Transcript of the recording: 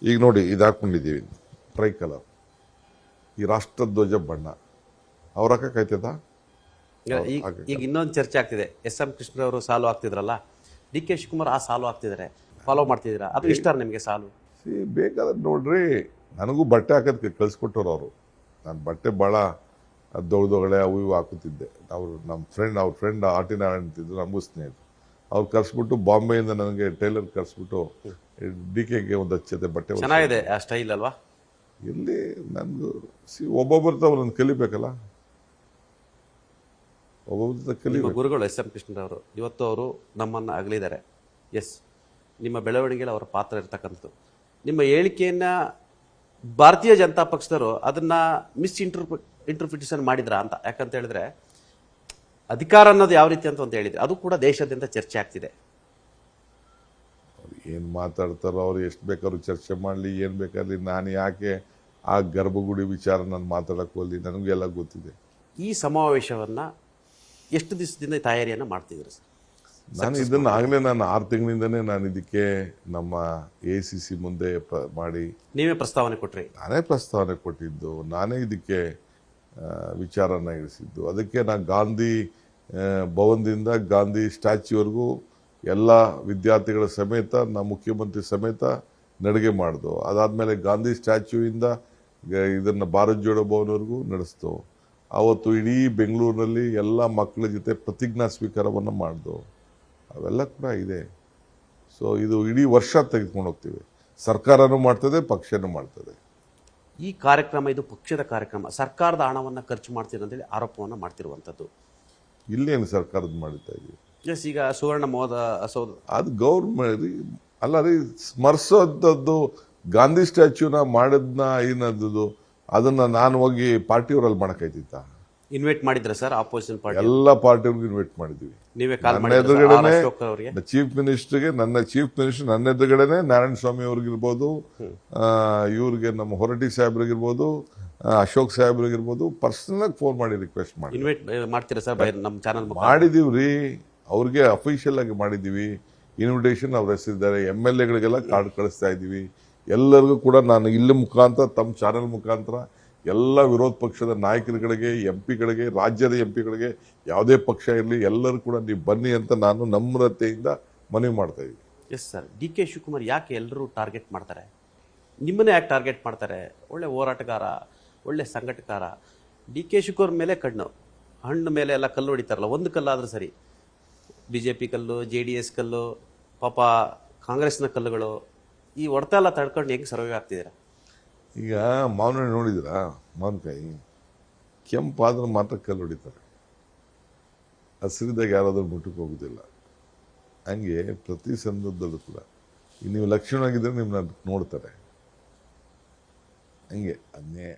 ಈಗ ನೋಡಿ ಇದು ಹಾಕ್ಕೊಂಡಿದ್ದೀವಿ ಟ್ರೈ ಕಲರ್, ಈ ರಾಷ್ಟ್ರಧ್ವಜ ಬಣ್ಣ ಅವ್ರು ಹಾಕಕ್ಕಾಯ್ತದ? ಈಗ ಇನ್ನೊಂದು ಚರ್ಚೆ ಆಗ್ತಿದೆ, ಎಸ್.ಎಂ. ಕೃಷ್ಣರವರು ಸಾಲು ಆಗ್ತಿದ್ರಲ್ಲ, ಡಿ.ಕೆ. ಶಿವಕುಮಾರ್ ಆ ಸಾಲು ಆಗ್ತಿದ್ದಾರೆ, ಫಾಲೋ ಮಾಡ್ತಿದ್ದೀರಾ? ಅದು ಇಷ್ಟ ನಿಮಗೆ ಸಾಲು? ಬೇಕಾದ್ರೆ ನೋಡ್ರಿ, ನನಗೂ ಬಟ್ಟೆ ಹಾಕೋದಕ್ಕೆ ಕಳಿಸ್ಕೊಟ್ಟವ್ರು ಅವರು. ನಾನು ಬಟ್ಟೆ ಭಾಳ ದೊಡ್ಡದೊಗಳೆ ಅವು ಇವು ಹಾಕುತ್ತಿದ್ದೆ. ಅವ್ರ ಫ್ರೆಂಡ್ ಆಟಿನ ಅಂತಿದ್ರು, ನಮಗೂ ಸ್ನೇಹಿತರು. ಅವ್ರು ಕರ್ಸ್ಬಿಟ್ಟು ಬಾಂಬೆಯಿಂದ ನನಗೆ ಟೈಲರ್ ಕರ್ಸ್ಬಿಟ್ಟು ಡಿ.ಕೆ.ಗೆ ಒಂದು ಹಚ್ಚತೆ ಬಟ್ಟೆ ಚೆನ್ನಾಗಿದೆ ಆ ಸ್ಟೈಲ್ ಅಲ್ವಾ? ಇಲ್ಲಿ ನನಗೂ ಒಬ್ಬೊಬ್ಬರ ಒಂದೊಂದು ಕಲಿಬೇಕಲ್ಲ, ಒಬ್ಬೊಬ್ಬರ ಕಲಿಬೇಕು. ಗುರುಗಳು ಎಸ್.ಎಂ. ಕೃಷ್ಣರವರು ಇವತ್ತು ಅವರು ನಮ್ಮನ್ನು ಅಗಲಿದ್ದಾರೆ. ಎಸ್, ನಿಮ್ಮ ಬೆಳವಣಿಗೆಯಲ್ಲಿ ಅವರ ಪಾತ್ರ ಇರ್ತಕ್ಕಂಥದ್ದು. ನಿಮ್ಮ ಹೇಳಿಕೆಯನ್ನು ಭಾರತೀಯ ಜನತಾ ಪಕ್ಷದವರು ಅದನ್ನು ಇಂಟರ್ಪ್ರಿಟೇಷನ್ ಮಾಡಿದ್ರ ಅಂತ. ಯಾಕಂತ ಹೇಳಿದ್ರೆ ಅಧಿಕಾರ ಅನ್ನೋದು ಯಾವ ರೀತಿ ಅಂತ ಹೇಳಿದ್ರೆ ಅದು ಕೂಡ ದೇಶದಿಂದ ಚರ್ಚೆ ಆಗ್ತಿದೆ. ಏನು ಮಾತಾಡ್ತಾರೋ ಅವ್ರು, ಎಷ್ಟು ಬೇಕಾದ್ರೂ ಚರ್ಚೆ ಮಾಡಲಿ, ಏನು ಬೇಕಾದ್ರೂ. ನಾನು ಯಾಕೆ ಆ ಗರ್ಭಗುಡಿ ವಿಚಾರ ನಾನು ಮಾತಾಡಕ್ಕೆ ಹೋಗಲಿ, ನನಗೆಲ್ಲ ಗೊತ್ತಿದೆ. ಈ ಸಮಾವೇಶವನ್ನು ಎಷ್ಟು ದಿವಸದಿಂದ ತಯಾರಿಯನ್ನು ಮಾಡ್ತಿದ್ರು ಸರ್? ನಾನು ಇದನ್ನು ಆಗಲೇ 6 ತಿಂಗಳಿಂದನೇ ನಾನು ಇದಕ್ಕೆ ನಮ್ಮ ACC ಮುಂದೆ ಮಾಡಿ ನೀವೇ ಪ್ರಸ್ತಾವನೆ ಕೊಟ್ರಿ? ನಾನೇ ಪ್ರಸ್ತಾವನೆ ಕೊಟ್ಟಿದ್ದು, ನಾನೇ ಇದಕ್ಕೆ ವಿಚಾರನ ಇಳಿಸಿದ್ದು. ಅದಕ್ಕೆ ನಾನು ಗಾಂಧಿ ಭವನದಿಂದ ಗಾಂಧಿ ಸ್ಟ್ಯಾಚ್ಯೂವರೆಗೂ ಎಲ್ಲ ವಿದ್ಯಾರ್ಥಿಗಳ ಸಮೇತ ನಮ್ಮ ಮುಖ್ಯಮಂತ್ರಿ ಸಮೇತ ನಡಿಗೆ ಮಾಡ್ದು. ಅದಾದಮೇಲೆ ಗಾಂಧಿ ಸ್ಟ್ಯಾಚ್ಯೂಯಿಂದ ಇದನ್ನು ಭಾರತ್ ಜೋಡೋ ಭವನವರೆಗೂ ನಡೆಸ್ತು. ಆವತ್ತು ಇಡೀ ಬೆಂಗಳೂರಿನಲ್ಲಿ ಎಲ್ಲ ಮಕ್ಕಳ ಜೊತೆ ಪ್ರತಿಜ್ಞಾ ಸ್ವೀಕಾರವನ್ನು ಮಾಡ್ದು. ಅವೆಲ್ಲ ಕೂಡ ಇದೆ. ಸೊ ಇದು ಇಡೀ ವರ್ಷ ತೆಗೆದುಕೊಂಡು ಹೋಗ್ತೀವಿ. ಸರ್ಕಾರನೂ ಮಾಡ್ತದೆ, ಪಕ್ಷನೂ ಮಾಡ್ತದೆ. ಈ ಕಾರ್ಯಕ್ರಮ ಇದು ಪಕ್ಷದ ಕಾರ್ಯಕ್ರಮ, ಸರ್ಕಾರದ ಹಣವನ್ನು ಖರ್ಚು ಮಾಡ್ತೀರಿ ಅಂತೇಳಿ ಆರೋಪವನ್ನು ಮಾಡ್ತಿರುವಂಥದ್ದು. ಇಲ್ಲೇನು ಸರ್ಕಾರದ ಮಾಡ್ತಾ ಇದೀವಿ? ಎಸ್, ಈಗ ಸುವರ್ಣ ಮಹೋತ್ಸವ ಅದು ಗೌರ್ಮೆಂಟ್ ಅಲ್ಲ ರೀ, ಸ್ಮರಿಸೋದದ್ದು. ಗಾಂಧಿ ಸ್ಟ್ಯಾಚ್ಯೂನ ಮಾಡಿದ್ನ ಏನದ್ದು, ಅದನ್ನ ನಾನು ಹೋಗಿ ಪಾರ್ಟಿಯವರಲ್ಲಿ ಮಾಡಕ್ಕಾಯ್ತಿತ್ತ? ಇನ್ವೈಟ್ ಮಾಡಿದ್ರೆ ಸರ್ ಆಪೋಸಿಷನ್ ಪಾರ್ಟಿ ಎಲ್ಲ ಪಾರ್ಟಿಯವ್ರಿಗೂ ಇನ್ವೈಟ್ ಮಾಡಿದ್ವಿ. ನೀವೇ ನನ್ನ ಎದುರುಗಡೆನೆ ಚೀಫ್ ಮಿನಿಸ್ಟರ್ಗೆ, ನನ್ನ ಎದುರುಗಡೆನೆ ನಾರಾಯಣ ಸ್ವಾಮಿ ಅವ್ರಿಗಿರ್ಬೋದು, ಇವ್ರಿಗೆ ನಮ್ಮ ಹೊರಟಿ ಸಾಹೇಬ್ರಿಗಿರ್ಬೋದು, ಅಶೋಕ್ ಸಾಹೇಬ್ರಿಗಿರ್ಬೋದು, ಪರ್ಸನಲ್ ಆಗಿ ಫೋನ್ ಮಾಡಿ ರಿಕ್ವೆಸ್ಟ್ ಮಾಡಿ ಇನ್ವೈಟ್ ಮಾಡ್ತೀರಾ ಸರ್? ನಮ್ಮ ಚಾನಲ್ ಮಾಡಿದೀವ್ರಿ, ಅವ್ರಿಗೆ ಅಫಿಷಿಯಲ್ ಆಗಿ ಮಾಡಿದ್ದೀವಿ. ಇನ್ವಿಟೇಷನ್ ಅವ್ರು ಹೆಸರಿದ್ದಾರೆ. MLAಗಳಿಗೆಲ್ಲ ಕಾರ್ಡ್ ಕಳಿಸ್ತಾ ಇದ್ದೀವಿ. ಎಲ್ಲರಿಗೂ ಕೂಡ ನಾನು ಇಲ್ಲಿ ಮುಖಾಂತರ, ತಮ್ಮ ಚಾನಲ್ ಮುಖಾಂತರ ಎಲ್ಲ ವಿರೋಧ ಪಕ್ಷದ ನಾಯಕರುಗಳಿಗೆ, MP ಗಳಿಗೆ, ರಾಜ್ಯದ MP ಗಳಿಗೆ, ಯಾವುದೇ ಪಕ್ಷ ಇರಲಿ, ಎಲ್ಲರೂ ಕೂಡ ನೀವು ಬನ್ನಿ ಅಂತ ನಾನು ನಮ್ರತೆಯಿಂದ ಮನವಿ ಮಾಡ್ತಾ ಇದ್ದೀನಿ. Yes sir, DK. ಶಿವಕುಮಾರ್ ಯಾಕೆ ಎಲ್ಲರೂ ಟಾರ್ಗೆಟ್ ಮಾಡ್ತಾರೆ? ನಿಮ್ಮನ್ನೇ ಯಾಕೆ ಟಾರ್ಗೆಟ್ ಮಾಡ್ತಾರೆ? ಒಳ್ಳೆ ಹೋರಾಟಗಾರ, ಒಳ್ಳೆ ಸಂಘಟಕಾರ. ಡಿ.ಕೆ. ಶಿವಕುಮಾರ್ ಮೇಲೆ ಕಣ್ಣು, ಹಣ್ಣು ಮೇಲೆ ಎಲ್ಲ ಕಲ್ಲು ಹೊಡಿತಾರಲ್ಲ, ಒಂದು ಕಲ್ಲಾದರೂ ಸರಿ. BJP ಕಲ್ಲು, JDS ಕಲ್ಲು, ಪಾಪ ಕಾಂಗ್ರೆಸ್ನ ಕಲ್ಲುಗಳು, ಈ ಹೊಡೆತ ಎಲ್ಲ ತಡ್ಕೊಂಡು ಹೆಂಗೆ ಸರ್ವೇ ಆಗ್ತಿದ್ದೀರಾ? ಈಗ ಮಾವಿನ ನೋಡಿದಿರಾ? ಮಾವಿನಕಾಯಿ ಕೆಂಪಾದ್ರೆ ಮಾತ್ರ ಕಲ್ಲು ಹೊಡಿತಾರೆ, ಹಸಿರಿದಾಗ ಯಾರಾದ್ರೂ ಮುಟ್ಟಕ್ಕೆ ಹೋಗೋದಿಲ್ಲ. ಹಂಗೆ ಪ್ರತಿ ಸಂದರ್ಭದಲ್ಲೂ ಕೂಡ ನೀವು ಲಕ್ಷಣವಾಗಿದ್ದರೆ ನಿಮ್ಮನ್ನ ನೋಡ್ತಾರೆ. ಹಂಗೆ ಅದನ್ನೇ